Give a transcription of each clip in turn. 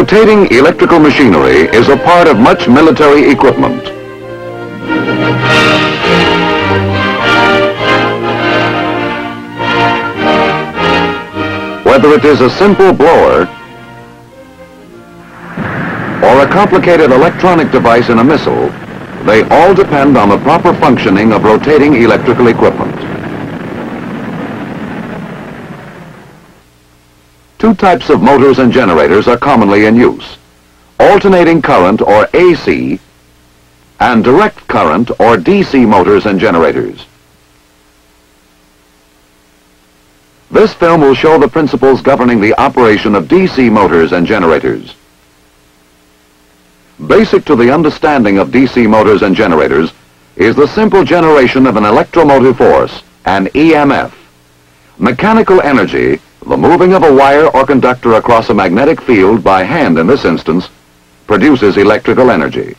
Rotating electrical machinery is a part of much military equipment. Whether it is a simple blower or a complicated electronic device in a missile, they all depend on the proper functioning of rotating electrical equipment. Two types of motors and generators are commonly in use: alternating current or AC and direct current or DC motors and generators. This film will show the principles governing the operation of DC motors and generators. Basic to the understanding of DC motors and generators is the simple generation of an electromotive force, an EMF. Mechanical energy, the moving of a wire or conductor across a magnetic field by hand in this instance, produces electrical energy.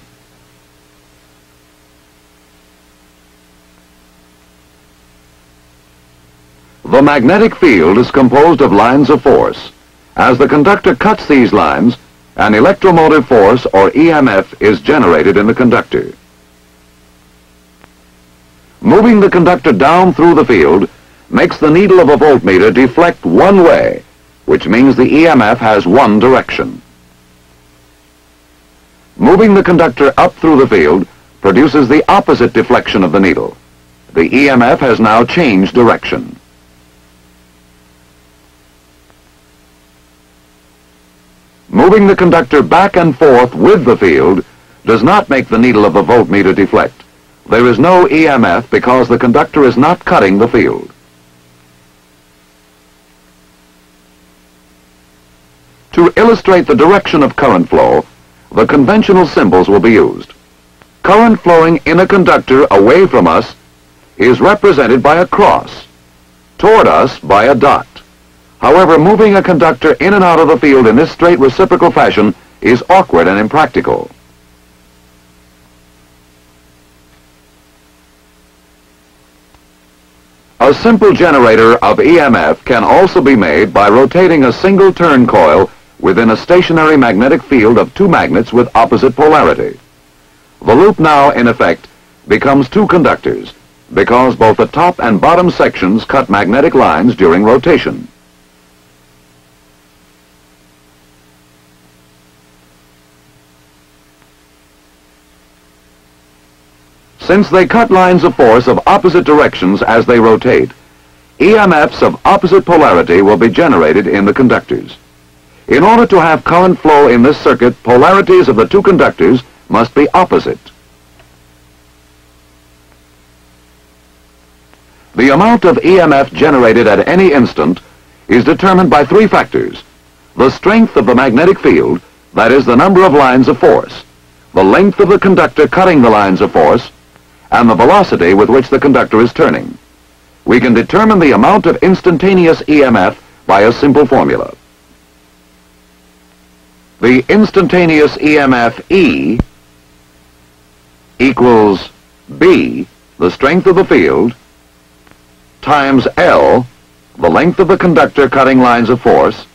The magnetic field is composed of lines of force. As the conductor cuts these lines, an electromotive force or EMF is generated in the conductor. Moving the conductor down through the field makes the needle of a voltmeter deflect one way, which means the EMF has one direction. Moving the conductor up through the field produces the opposite deflection of the needle. The EMF has now changed direction. Moving the conductor back and forth with the field does not make the needle of the voltmeter deflect. There is no EMF because the conductor is not cutting the field. To illustrate the direction of current flow, the conventional symbols will be used. Current flowing in a conductor away from us is represented by a cross, toward us by a dot. However, moving a conductor in and out of the field in this straight reciprocal fashion is awkward and impractical. A simple generator of EMF can also be made by rotating a single turn coil within a stationary magnetic field of two magnets with opposite polarity. The loop now, in effect, becomes two conductors because both the top and bottom sections cut magnetic lines during rotation. Since they cut lines of force of opposite directions as they rotate, EMFs of opposite polarity will be generated in the conductors. In order to have current flow in this circuit, polarities of the two conductors must be opposite. The amount of EMF generated at any instant is determined by three factors: the strength of the magnetic field, that is, the number of lines of force, the length of the conductor cutting the lines of force, and the velocity with which the conductor is turning. We can determine the amount of instantaneous EMF by a simple formula. The instantaneous EMF E equals B, the strength of the field, times L, the length of the conductor cutting lines of force,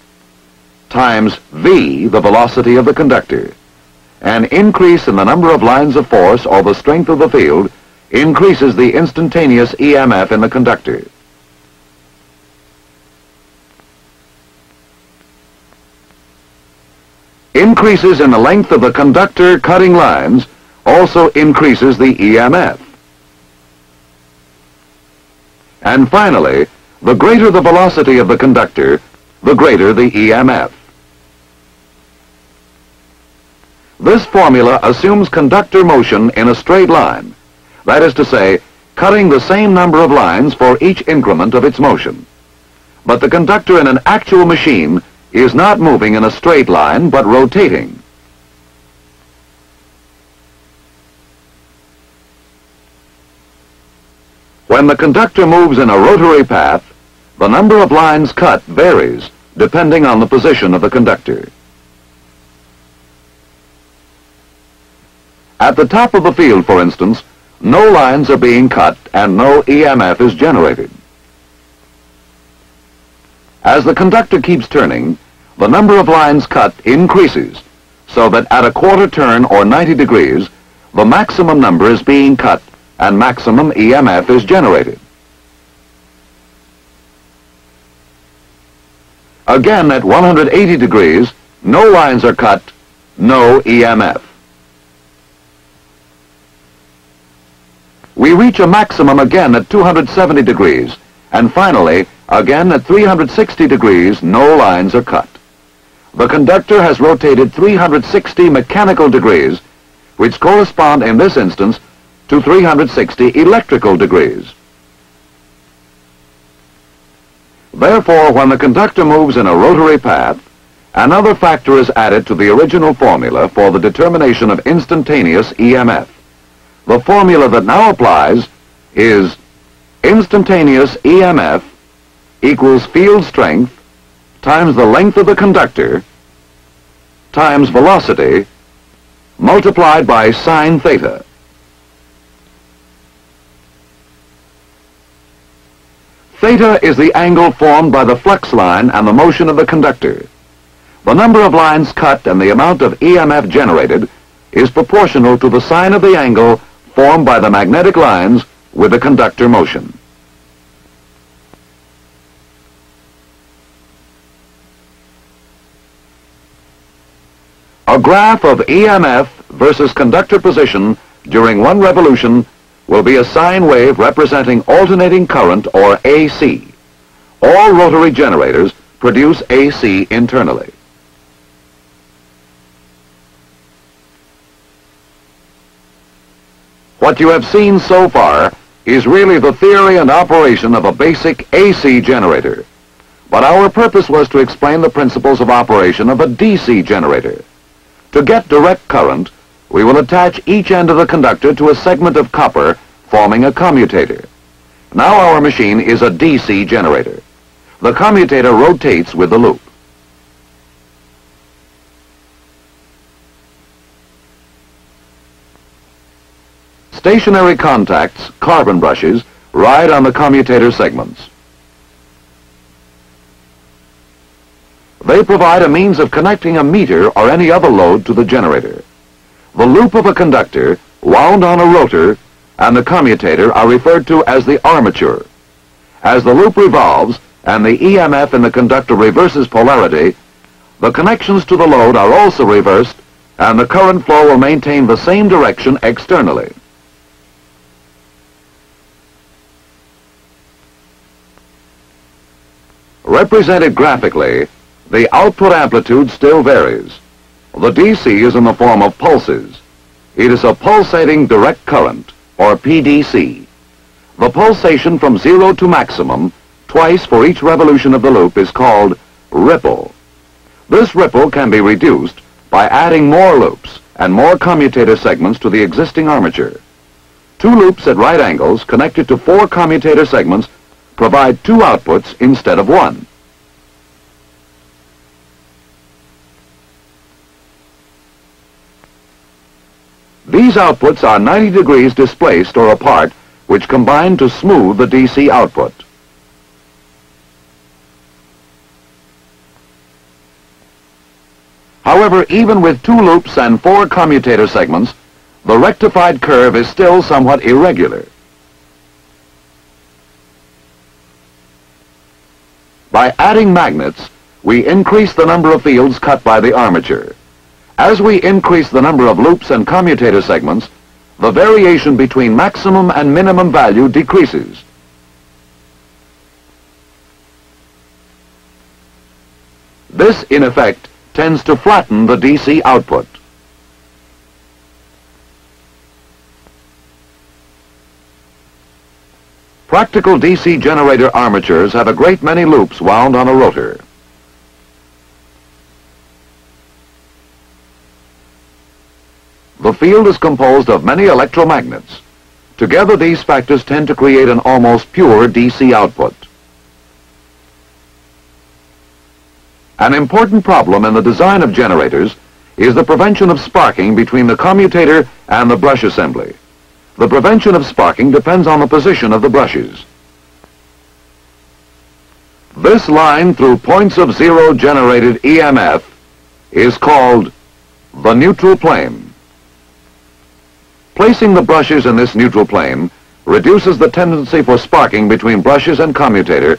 times V, the velocity of the conductor. An increase in the number of lines of force or the strength of the field increases the instantaneous EMF in the conductor. Increases in the length of the conductor cutting lines also increases the EMF. And finally, the greater the velocity of the conductor, the greater the EMF. This formula assumes conductor motion in a straight line, that is to say, cutting the same number of lines for each increment of its motion. But the conductor in an actual machine is not moving in a straight line, but rotating. When the conductor moves in a rotary path, the number of lines cut varies depending on the position of the conductor. At the top of the field, for instance, no lines are being cut and no EMF is generated. As the conductor keeps turning, the number of lines cut increases, so that at a quarter turn or 90 degrees, the maximum number is being cut and maximum EMF is generated. Again, at 180 degrees, no lines are cut, no EMF. We reach a maximum again at 270 degrees, and finally, again at 360 degrees, no lines are cut. The conductor has rotated 360 mechanical degrees, which correspond in this instance to 360 electrical degrees. Therefore, when the conductor moves in a rotary path, another factor is added to the original formula for the determination of instantaneous EMF. The formula that now applies is instantaneous EMF equals field strength times the length of the conductor times velocity multiplied by sine theta. Theta is the angle formed by the flux line and the motion of the conductor. The number of lines cut and the amount of EMF generated is proportional to the sine of the angle formed by the magnetic lines with the conductor motion. A graph of EMF versus conductor position during one revolution will be a sine wave representing alternating current, or AC. All rotary generators produce AC internally. What you have seen so far is really the theory and operation of a basic AC generator, but our purpose was to explain the principles of operation of a DC generator. To get direct current, we will attach each end of the conductor to a segment of copper, forming a commutator. Now our machine is a DC generator. The commutator rotates with the loop. Stationary contacts, carbon brushes, ride on the commutator segments. They provide a means of connecting a meter or any other load to the generator. The loop of a conductor, wound on a rotor, and the commutator are referred to as the armature. As the loop revolves and the EMF in the conductor reverses polarity, the connections to the load are also reversed and the current flow will maintain the same direction externally. Represented graphically, the output amplitude still varies. The DC is in the form of pulses. It is a pulsating direct current, or PDC. The pulsation from 0 to maximum, twice for each revolution of the loop, is called ripple. This ripple can be reduced by adding more loops and more commutator segments to the existing armature. Two loops at right angles connected to four commutator segments provide two outputs instead of one. These outputs are 90 degrees displaced or apart, which combine to smooth the DC output. However, even with two loops and four commutator segments, the rectified curve is still somewhat irregular. By adding magnets, we increase the number of fields cut by the armature. As we increase the number of loops and commutator segments, the variation between maximum and minimum value decreases. This, in effect, tends to flatten the DC output. Practical DC generator armatures have a great many loops wound on a rotor. The field is composed of many electromagnets. Together, these factors tend to create an almost pure DC output. An important problem in the design of generators is the prevention of sparking between the commutator and the brush assembly. The prevention of sparking depends on the position of the brushes. This line through points of zero generated EMF is called the neutral plane. Placing the brushes in this neutral plane reduces the tendency for sparking between brushes and commutator,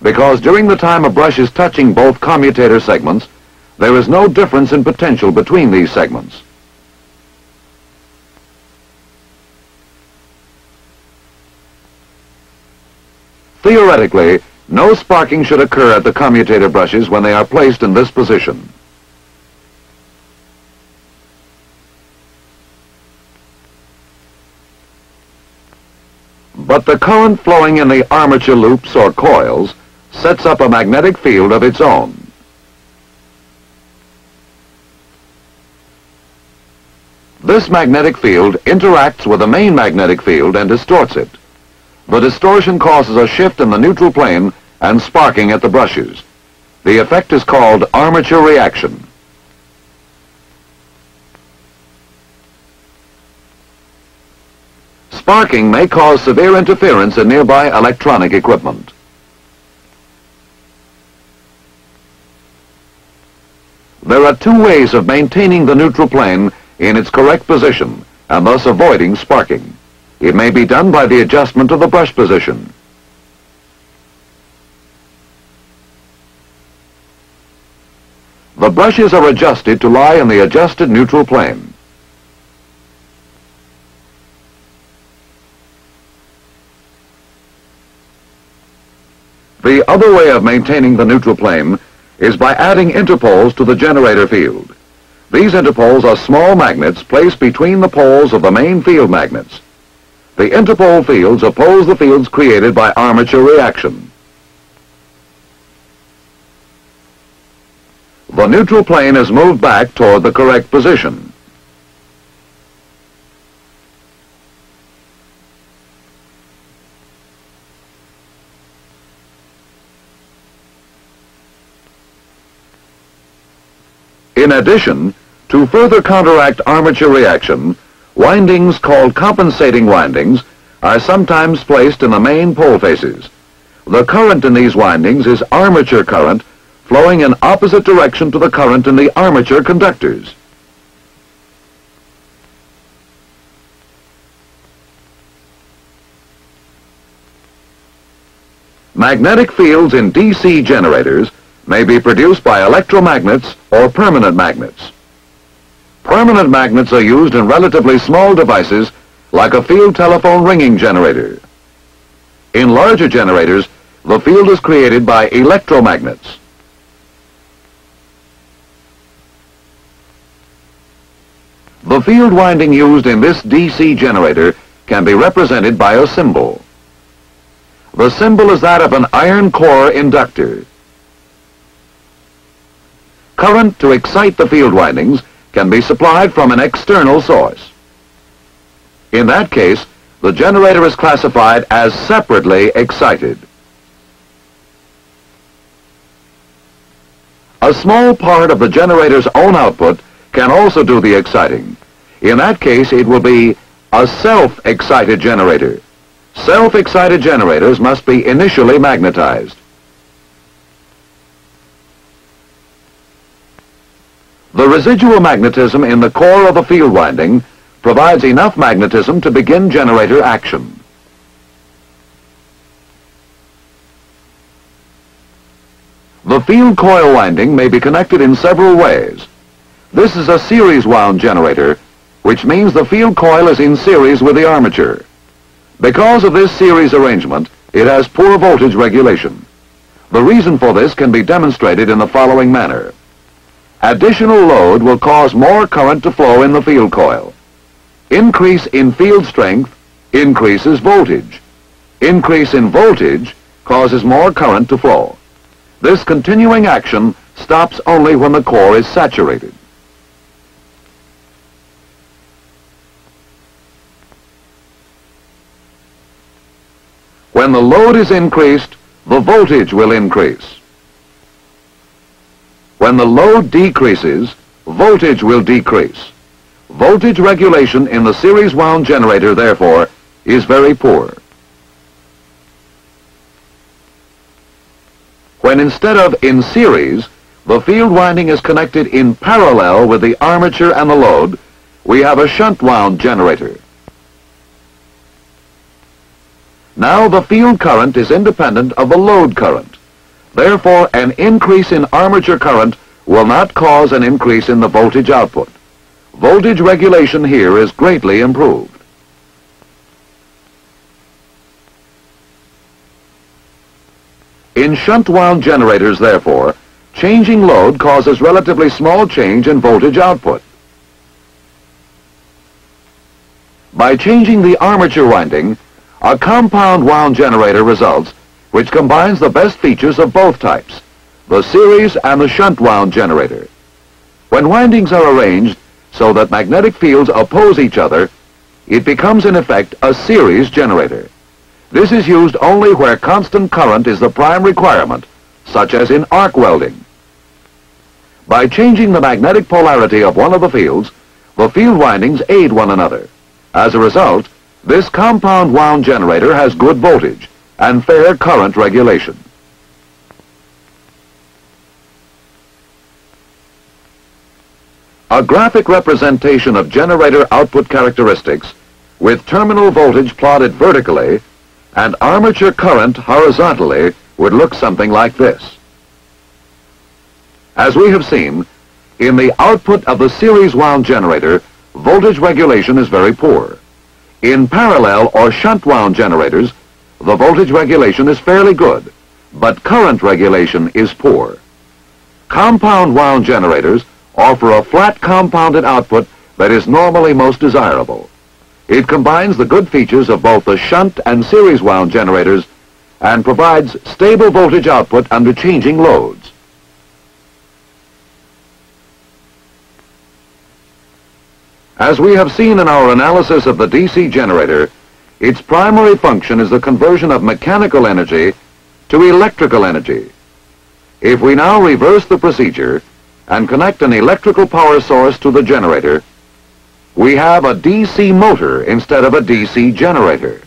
because during the time a brush is touching both commutator segments, there is no difference in potential between these segments. Theoretically, no sparking should occur at the commutator brushes when they are placed in this position. But the current flowing in the armature loops or coils sets up a magnetic field of its own. This magnetic field interacts with the main magnetic field and distorts it. The distortion causes a shift in the neutral plane and sparking at the brushes. The effect is called armature reaction. Sparking may cause severe interference in nearby electronic equipment. There are two ways of maintaining the neutral plane in its correct position and thus avoiding sparking. It may be done by the adjustment of the brush position. The brushes are adjusted to lie in the adjusted neutral plane. The other way of maintaining the neutral plane is by adding interpoles to the generator field. These interpoles are small magnets placed between the poles of the main field magnets. The interpole fields oppose the fields created by armature reaction. The neutral plane is moved back toward the correct position. In addition, to further counteract armature reaction, windings called compensating windings are sometimes placed in the main pole faces. The current in these windings is armature current flowing in opposite direction to the current in the armature conductors. Magnetic fields in DC generators may be produced by electromagnets or permanent magnets. Permanent magnets are used in relatively small devices like a field telephone ringing generator. In larger generators, the field is created by electromagnets. The field winding used in this DC generator can be represented by a symbol. The symbol is that of an iron core inductor. Current to excite the field windings can be supplied from an external source. In that case, the generator is classified as separately excited. A small part of the generator's own output can also do the exciting. In that case, it will be a self-excited generator. Self-excited generators must be initially magnetized. The residual magnetism in the core of the field winding provides enough magnetism to begin generator action. The field coil winding may be connected in several ways. This is a series wound generator, which means the field coil is in series with the armature. Because of this series arrangement, it has poor voltage regulation. The reason for this can be demonstrated in the following manner. Additional load will cause more current to flow in the field coil. Increase in field strength increases voltage. Increase in voltage causes more current to flow. This continuing action stops only when the core is saturated. When the load is increased, the voltage will increase. When the load decreases, voltage will decrease. Voltage regulation in the series wound generator, therefore, is very poor. When instead of in series, the field winding is connected in parallel with the armature and the load, we have a shunt wound generator. Now the field current is independent of the load current. Therefore, an increase in armature current will not cause an increase in the voltage output. Voltage regulation here is greatly improved. In shunt wound generators, therefore, changing load causes relatively small change in voltage output. By changing the armature winding, a compound wound generator results, which combines the best features of both types, the series and the shunt wound generator. When windings are arranged so that magnetic fields oppose each other, it becomes in effect a series generator. This is used only where constant current is the prime requirement, such as in arc welding. By changing the magnetic polarity of one of the field windings aid one another. As a result, this compound wound generator has good voltage and fair current regulation. A graphic representation of generator output characteristics with terminal voltage plotted vertically and armature current horizontally would look something like this. As we have seen, in the output of the series wound generator, voltage regulation is very poor. In parallel or shunt wound generators, the voltage regulation is fairly good, but current regulation is poor. Compound wound generators offer a flat compounded output that is normally most desirable. It combines the good features of both the shunt and series wound generators and provides stable voltage output under changing loads. As we have seen in our analysis of the DC generator, its primary function is the conversion of mechanical energy to electrical energy. If we now reverse the procedure and connect an electrical power source to the generator, we have a DC motor instead of a DC generator.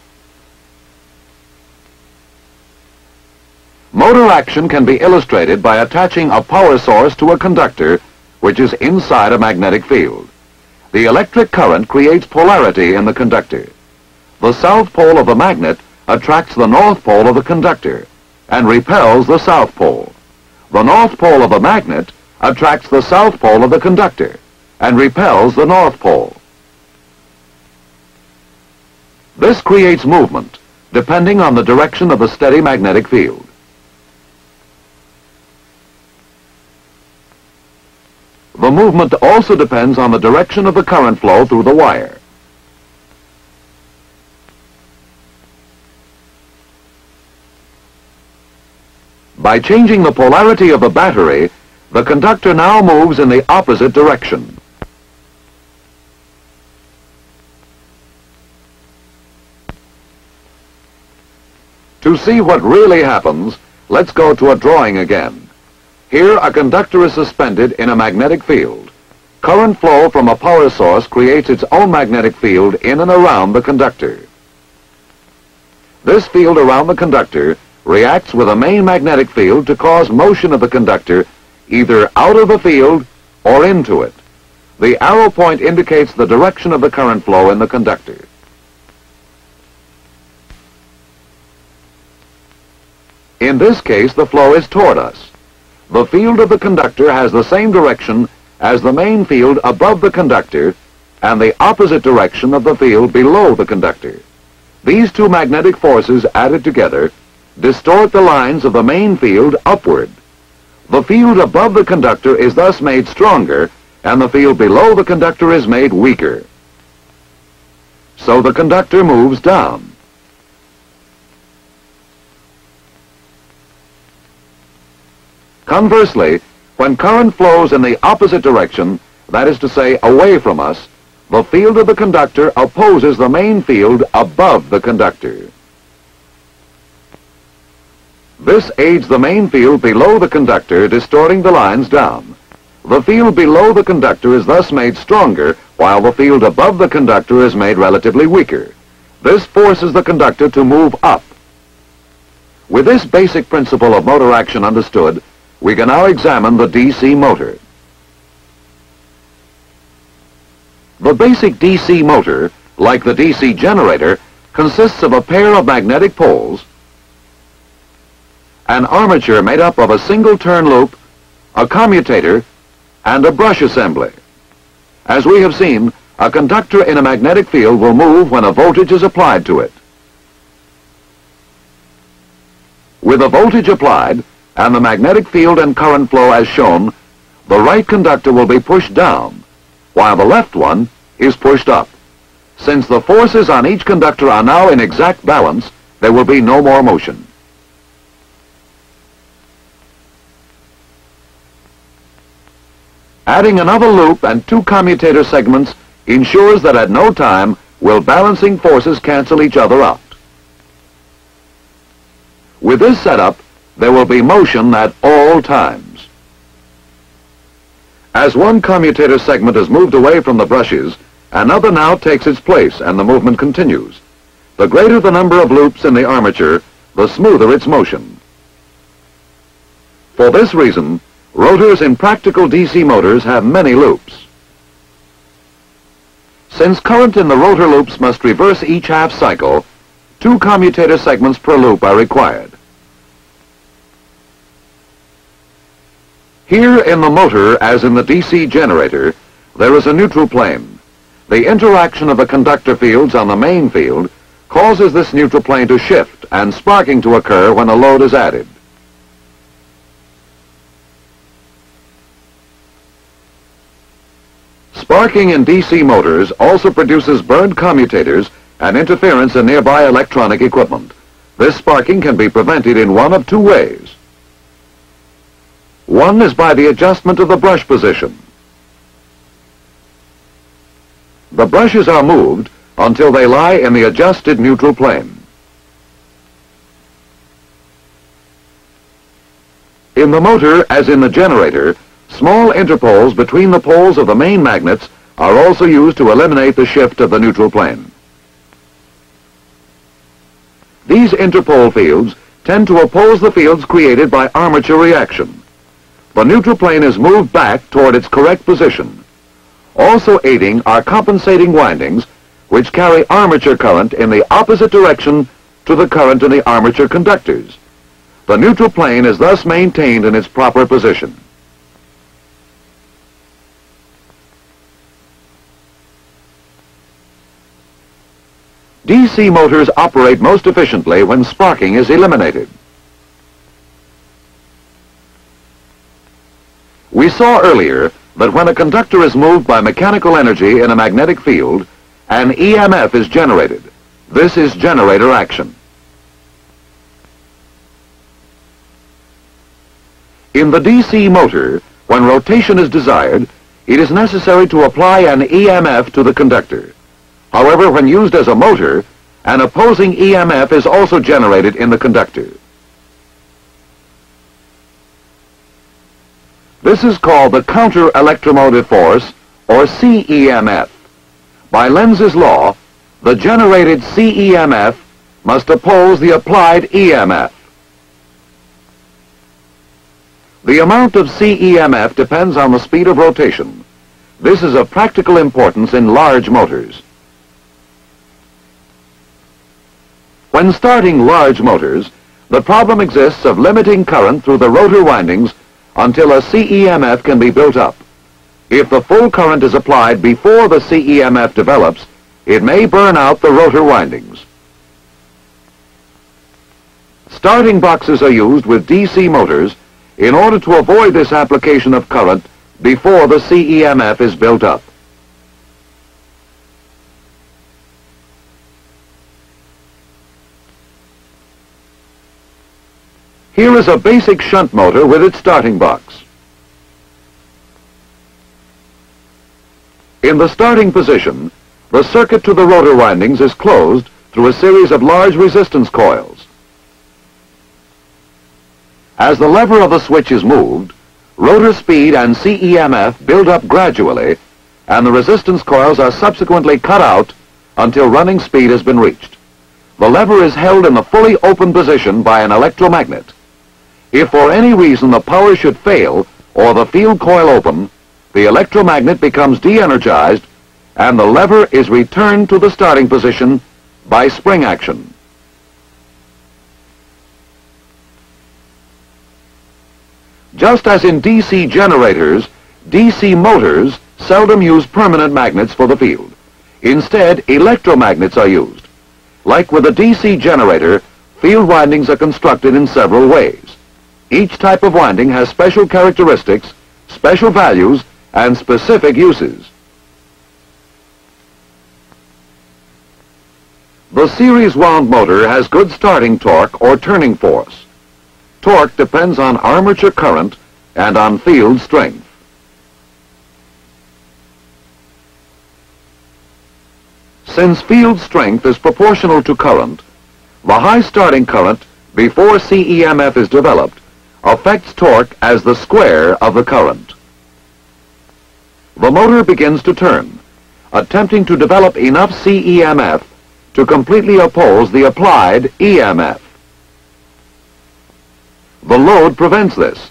Motor action can be illustrated by attaching a power source to a conductor which is inside a magnetic field. The electric current creates polarity in the conductor. The south pole of the magnet attracts the north pole of the conductor and repels the south pole. The north pole of the magnet attracts the south pole of the conductor and repels the north pole. This creates movement, depending on the direction of the steady magnetic field. The movement also depends on the direction of the current flow through the wire. By changing the polarity of the battery, the conductor now moves in the opposite direction. To see what really happens, let's go to a drawing again. Here, a conductor is suspended in a magnetic field. Current flow from a power source creates its own magnetic field in and around the conductor. This field around the conductor reacts with a main magnetic field to cause motion of the conductor either out of the field or into it. The arrow point indicates the direction of the current flow in the conductor. In this case, the flow is toward us. The field of the conductor has the same direction as the main field above the conductor and the opposite direction of the field below the conductor. These two magnetic forces added together distort the lines of the main field upward. The field above the conductor is thus made stronger and the field below the conductor is made weaker. So the conductor moves down. Conversely, when current flows in the opposite direction, that is to say, away from us, the field of the conductor opposes the main field above the conductor. This aids the main field below the conductor, distorting the lines down. The field below the conductor is thus made stronger, while the field above the conductor is made relatively weaker. This forces the conductor to move up. With this basic principle of motor action understood, we can now examine the DC motor. The basic DC motor, like the DC generator, consists of a pair of magnetic poles, an armature made up of a single turn loop, a commutator, and a brush assembly. As we have seen, a conductor in a magnetic field will move when a voltage is applied to it. With a voltage applied, and the magnetic field and current flow as shown, the right conductor will be pushed down, while the left one is pushed up. Since the forces on each conductor are now in exact balance, there will be no more motion. Adding another loop and two commutator segments ensures that at no time will balancing forces cancel each other out. With this setup, there will be motion at all times. As one commutator segment is moved away from the brushes, another now takes its place and the movement continues. The greater the number of loops in the armature, the smoother its motion. For this reason, rotors in practical DC motors have many loops. Since current in the rotor loops must reverse each half cycle, two commutator segments per loop are required. Here in the motor, as in the DC generator, there is a neutral plane. The interaction of the conductor fields on the main field causes this neutral plane to shift and sparking to occur when a load is added. Sparking in DC motors also produces burned commutators and interference in nearby electronic equipment. This sparking can be prevented in one of two ways. One is by the adjustment of the brush position. The brushes are moved until they lie in the adjusted neutral plane. In the motor, as in the generator, small interpoles between the poles of the main magnets are also used to eliminate the shift of the neutral plane. These interpole fields tend to oppose the fields created by armature reaction. The neutral plane is moved back toward its correct position. Also aiding are compensating windings, which carry armature current in the opposite direction to the current in the armature conductors. The neutral plane is thus maintained in its proper position. DC motors operate most efficiently when sparking is eliminated. We saw earlier that when a conductor is moved by mechanical energy in a magnetic field, an EMF is generated. This is generator action. In the DC motor, when rotation is desired, it is necessary to apply an EMF to the conductor. However, when used as a motor, an opposing EMF is also generated in the conductor. This is called the counter-electromotive force, or CEMF. By Lenz's law, the generated CEMF must oppose the applied EMF. The amount of CEMF depends on the speed of rotation. This is of practical importance in large motors. When starting large motors, the problem exists of limiting current through the rotor windings until a CEMF can be built up. If the full current is applied before the CEMF develops, it may burn out the rotor windings. Starting boxes are used with DC motors in order to avoid this application of current before the CEMF is built up. Here is a basic shunt motor with its starting box. In the starting position, the circuit to the rotor windings is closed through a series of large resistance coils. As the lever of the switch is moved, rotor speed and CEMF build up gradually, and the resistance coils are subsequently cut out until running speed has been reached. The lever is held in the fully open position by an electromagnet. If for any reason the power should fail or the field coil open, the electromagnet becomes de-energized and the lever is returned to the starting position by spring action. Just as in DC generators, DC motors seldom use permanent magnets for the field. Instead, electromagnets are used. Like with a DC generator, field windings are constructed in several ways. Each type of winding has special characteristics, special values, and specific uses. The series wound motor has good starting torque or turning force. Torque depends on armature current and on field strength. Since field strength is proportional to current, the high starting current before CEMF is developed affects torque as the square of the current. The motor begins to turn, attempting to develop enough CEMF to completely oppose the applied EMF. The load prevents this,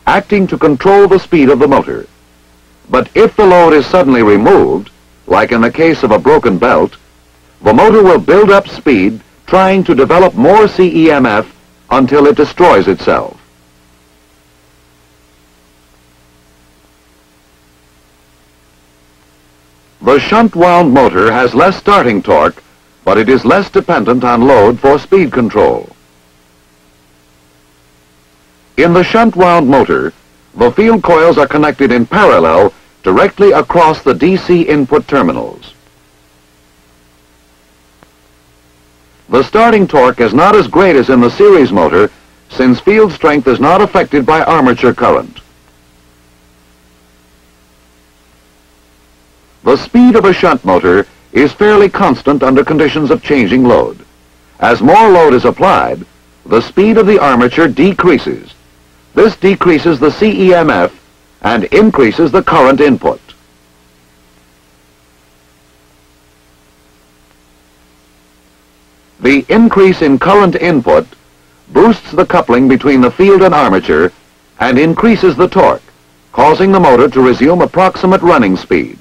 acting to control the speed of the motor. But if the load is suddenly removed, like in the case of a broken belt, the motor will build up speed trying to develop more CEMF until it destroys itself. The shunt wound motor has less starting torque, but it is less dependent on load for speed control. In the shunt wound motor, the field coils are connected in parallel directly across the DC input terminals. The starting torque is not as great as in the series motor, since field strength is not affected by armature current. The speed of a shunt motor is fairly constant under conditions of changing load. As more load is applied, the speed of the armature decreases. This decreases the CEMF and increases the current input. The increase in current input boosts the coupling between the field and armature and increases the torque, causing the motor to resume approximate running speed.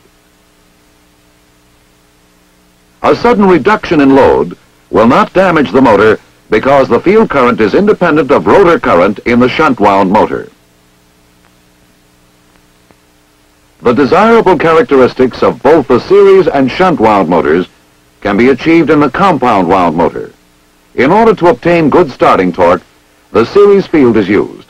A sudden reduction in load will not damage the motor because the field current is independent of rotor current in the shunt wound motor. The desirable characteristics of both the series and shunt wound motors can be achieved in the compound wound motor. In order to obtain good starting torque, the series field is used.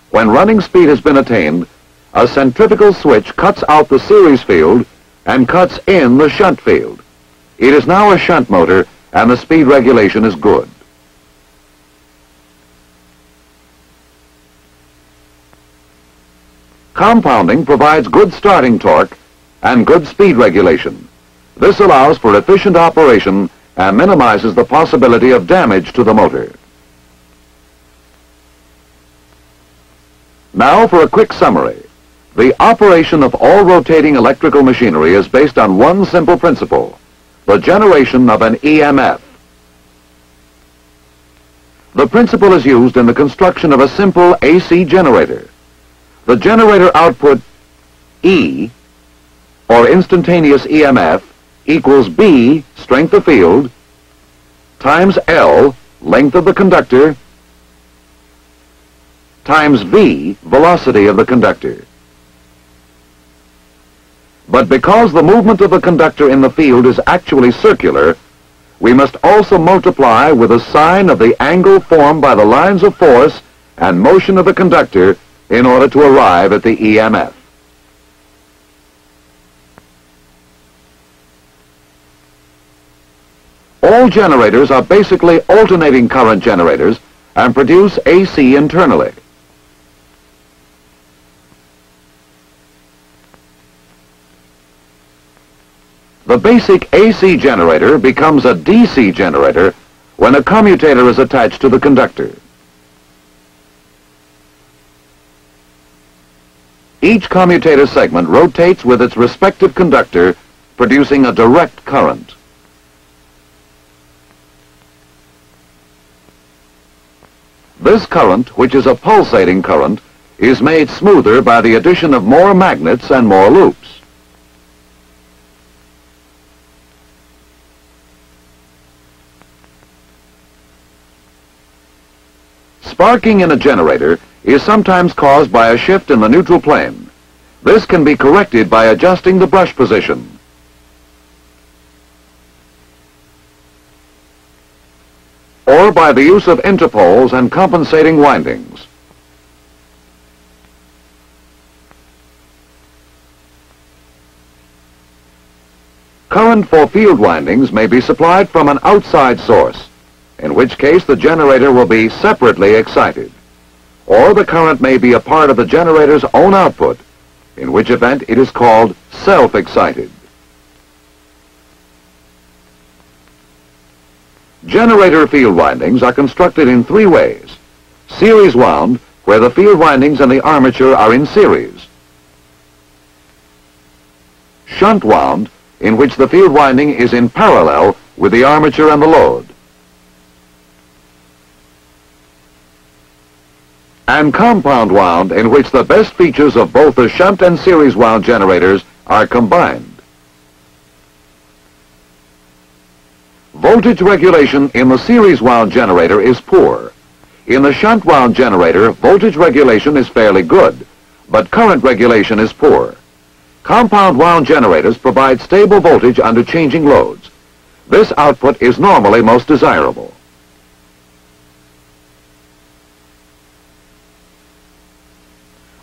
When running speed has been attained, a centrifugal switch cuts out the series field and cuts in the shunt field. It is now a shunt motor and the speed regulation is good. Compounding provides good starting torque and good speed regulation. This allows for efficient operation and minimizes the possibility of damage to the motor. Now for a quick summary. The operation of all rotating electrical machinery is based on one simple principle: the generation of an EMF. The principle is used in the construction of a simple AC generator. The generator output E, or instantaneous EMF, equals B, strength of field, times L, length of the conductor, times V, velocity of the conductor. But because the movement of the conductor in the field is actually circular, we must also multiply with a sine of the angle formed by the lines of force and motion of the conductor in order to arrive at the EMF. All generators are basically alternating current generators and produce AC internally. The basic AC generator becomes a DC generator when a commutator is attached to the conductor. Each commutator segment rotates with its respective conductor, producing a direct current. This current, which is a pulsating current, is made smoother by the addition of more magnets and more loops. Sparking in a generator is sometimes caused by a shift in the neutral plane. This can be corrected by adjusting the brush position. Or by the use of interpoles and compensating windings. Current for field windings may be supplied from an outside source, in which case the generator will be separately excited. Or the current may be a part of the generator's own output, in which event it is called self-excited. Generator field windings are constructed in three ways. Series wound, where the field windings and the armature are in series. Shunt wound, in which the field winding is in parallel with the armature and the load. And compound wound, in which the best features of both the shunt and series wound generators are combined. Voltage regulation in the series wound generator is poor. In the shunt wound generator, voltage regulation is fairly good, but current regulation is poor. Compound wound generators provide stable voltage under changing loads. This output is normally most desirable.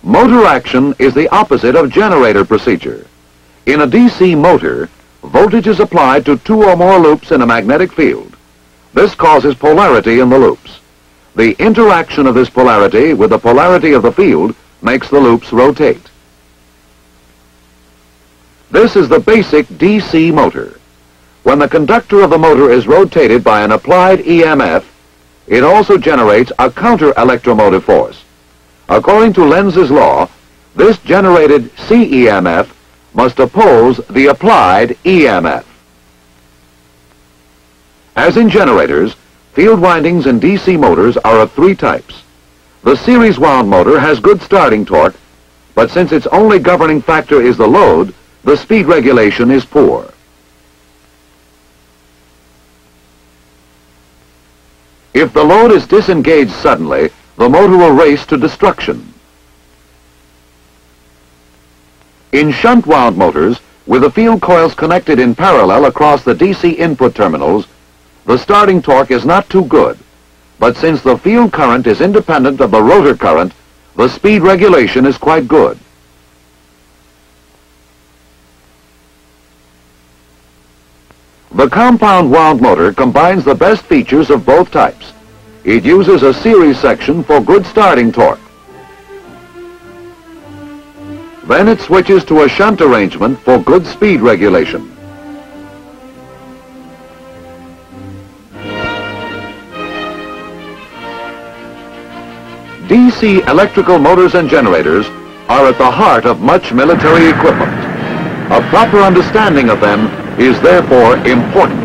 Motor action is the opposite of generator procedure. In a DC motor, voltage is applied to two or more loops in a magnetic field. This causes polarity in the loops. The interaction of this polarity with the polarity of the field makes the loops rotate. This is the basic DC motor. When the conductor of the motor is rotated by an applied EMF, it also generates a counter-electromotive force. According to Lenz's law, this generated CEMF must oppose the applied EMF. As in generators, field windings in DC motors are of three types. The series wound motor has good starting torque, but since its only governing factor is the load, the speed regulation is poor. If the load is disengaged suddenly, the motor will race to destruction. In shunt wound motors, with the field coils connected in parallel across the DC input terminals, the starting torque is not too good, but since the field current is independent of the rotor current, the speed regulation is quite good. The compound wound motor combines the best features of both types. It uses a series section for good starting torque. Then it switches to a shunt arrangement for good speed regulation. DC electrical motors and generators are at the heart of much military equipment. A proper understanding of them is therefore important.